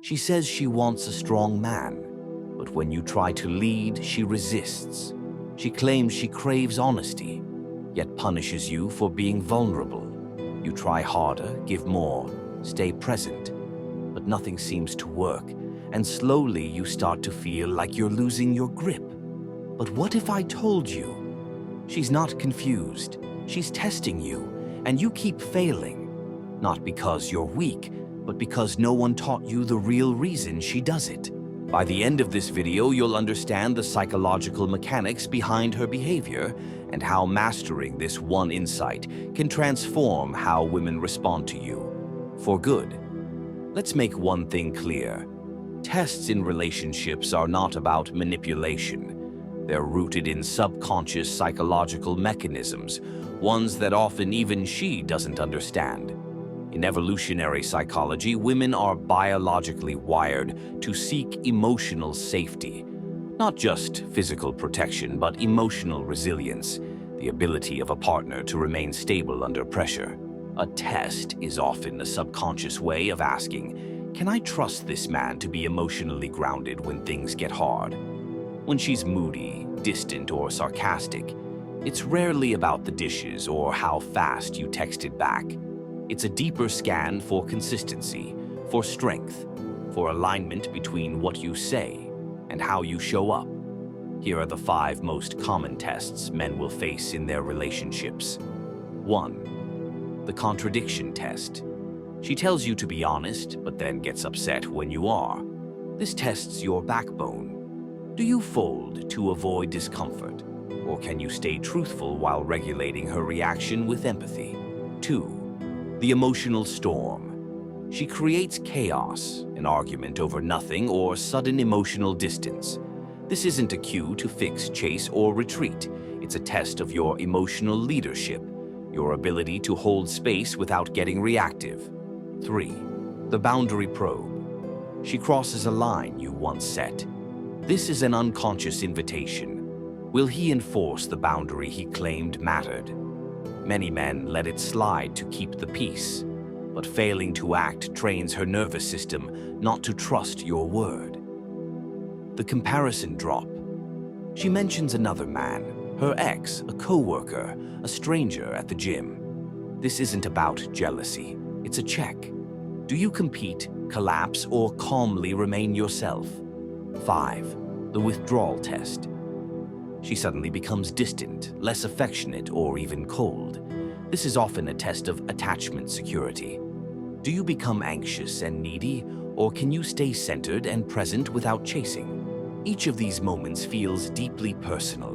She says she wants a strong man, but when you try to lead, she resists. She claims she craves honesty, yet punishes you for being vulnerable. You try harder, give more, stay present, but nothing seems to work, and slowly you start to feel like you're losing your grip. But what if I told you? She's not confused, she's testing you, and you keep failing. Not because you're weak, but because no one taught you the real reason she does it. By the end of this video, you'll understand the psychological mechanics behind her behavior and how mastering this one insight can transform how women respond to you for good. Let's make one thing clear. Tests in relationships are not about manipulation. They're rooted in subconscious psychological mechanisms, ones that often even she doesn't understand. In evolutionary psychology, women are biologically wired to seek emotional safety. Not just physical protection, but emotional resilience, the ability of a partner to remain stable under pressure. A test is often a subconscious way of asking, can I trust this man to be emotionally grounded when things get hard? When she's moody, distant, or sarcastic, it's rarely about the dishes or how fast you texted back. It's a deeper scan for consistency, for strength, for alignment between what you say and how you show up. Here are the 5 most common tests men will face in their relationships. 1. The contradiction test. She tells you to be honest, but then gets upset when you are. This tests your backbone. Do you fold to avoid discomfort, or can you stay truthful while regulating her reaction with empathy? 2. The emotional storm. She creates chaos, an argument over nothing, or sudden emotional distance. This isn't a cue to fix, chase, or retreat. It's a test of your emotional leadership, your ability to hold space without getting reactive. 3. The boundary probe. She crosses a line you once set. This is an unconscious invitation. Will he enforce the boundary he claimed mattered? Many men let it slide to keep the peace, but failing to act trains her nervous system not to trust your word. The comparison drop. She mentions another man, her ex, a co-worker, a stranger at the gym. This isn't about jealousy, it's a check. Do you compete, collapse, or calmly remain yourself? 5. The withdrawal test. She suddenly becomes distant, less affectionate, or even cold. This is often a test of attachment security. Do you become anxious and needy, or can you stay centered and present without chasing? Each of these moments feels deeply personal,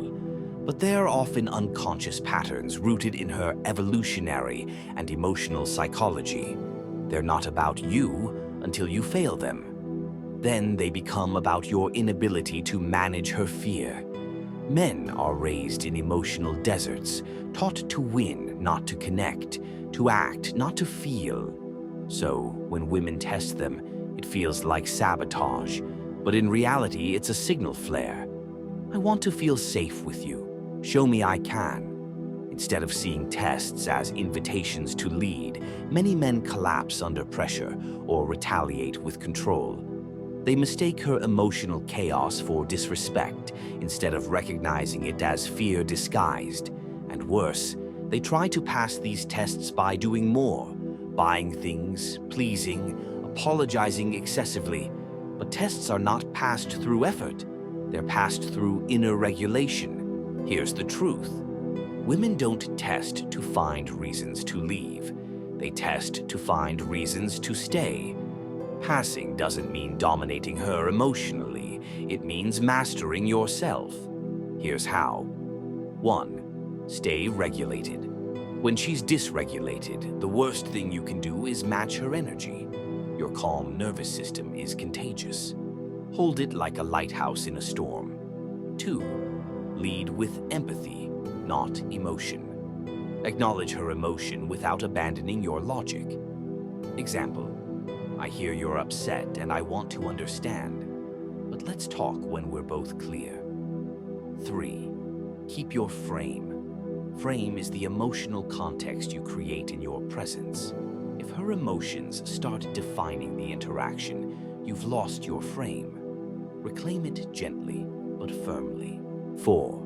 but they are often unconscious patterns rooted in her evolutionary and emotional psychology. They're not about you until you fail them. Then they become about your inability to manage her fear. Men are raised in emotional deserts, taught to win, not to connect, to act, not to feel. So, when women test them, it feels like sabotage, but in reality, it's a signal flare. I want to feel safe with you. Show me I can. Instead of seeing tests as invitations to lead, many men collapse under pressure or retaliate with control. They mistake her emotional chaos for disrespect instead of recognizing it as fear disguised. And worse, they try to pass these tests by doing more, buying things, pleasing, apologizing excessively. But tests are not passed through effort. They're passed through inner regulation. Here's the truth. Women don't test to find reasons to leave. They test to find reasons to stay. Passing doesn't mean dominating her emotionally. It means mastering yourself. Here's how. 1. Stay regulated. When she's dysregulated, the worst thing you can do is match her energy. Your calm nervous system is contagious. Hold it like a lighthouse in a storm. 2. Lead with empathy, not emotion. Acknowledge her emotion without abandoning your logic. Example. I hear you're upset and I want to understand, but let's talk when we're both clear. 3. Keep your frame. Frame is the emotional context you create in your presence. If her emotions start defining the interaction, you've lost your frame. Reclaim it gently but firmly. 4.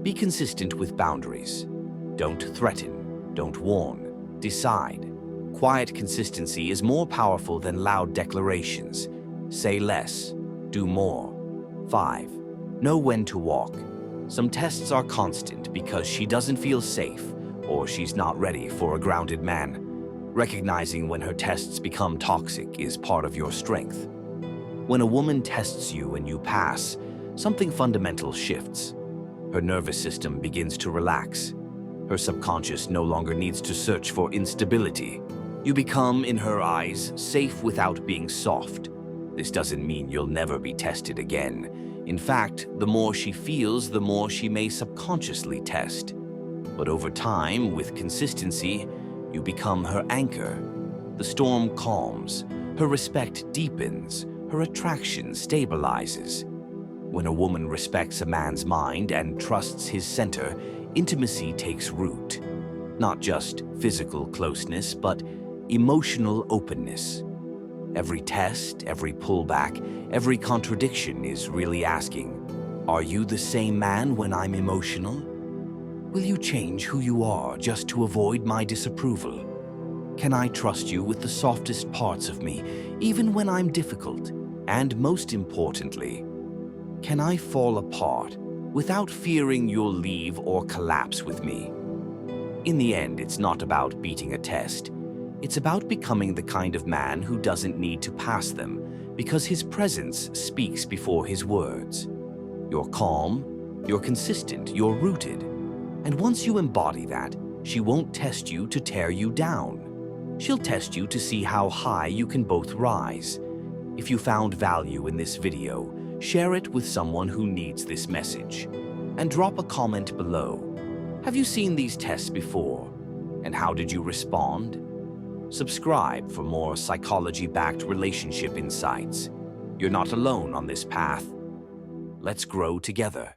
Be consistent with boundaries. Don't threaten, don't warn, decide. Quiet consistency is more powerful than loud declarations. Say less, do more. 5. Know when to walk. Some tests are constant because she doesn't feel safe or she's not ready for a grounded man. Recognizing when her tests become toxic is part of your strength. When a woman tests you and you pass, something fundamental shifts. Her nervous system begins to relax. Her subconscious no longer needs to search for instability. You become, in her eyes, safe without being soft. This doesn't mean you'll never be tested again. In fact, the more she feels, the more she may subconsciously test. But over time, with consistency, you become her anchor. The storm calms, her respect deepens, her attraction stabilizes. When a woman respects a man's mind and trusts his center, intimacy takes root. Not just physical closeness, but emotional openness. Every test, every pullback, every contradiction is really asking, are you the same man when I'm emotional? Will you change who you are just to avoid my disapproval? Can I trust you with the softest parts of me, even when I'm difficult? And most importantly, can I fall apart without fearing you'll leave or collapse with me? In the end, it's not about beating a test. It's about becoming the kind of man who doesn't need to pass them because his presence speaks before his words. You're calm, you're consistent, you're rooted. And once you embody that, she won't test you to tear you down. She'll test you to see how high you can both rise. If you found value in this video, share it with someone who needs this message. And drop a comment below. Have you seen these tests before? And how did you respond? Subscribe for more psychology-backed relationship insights. You're not alone on this path. Let's grow together.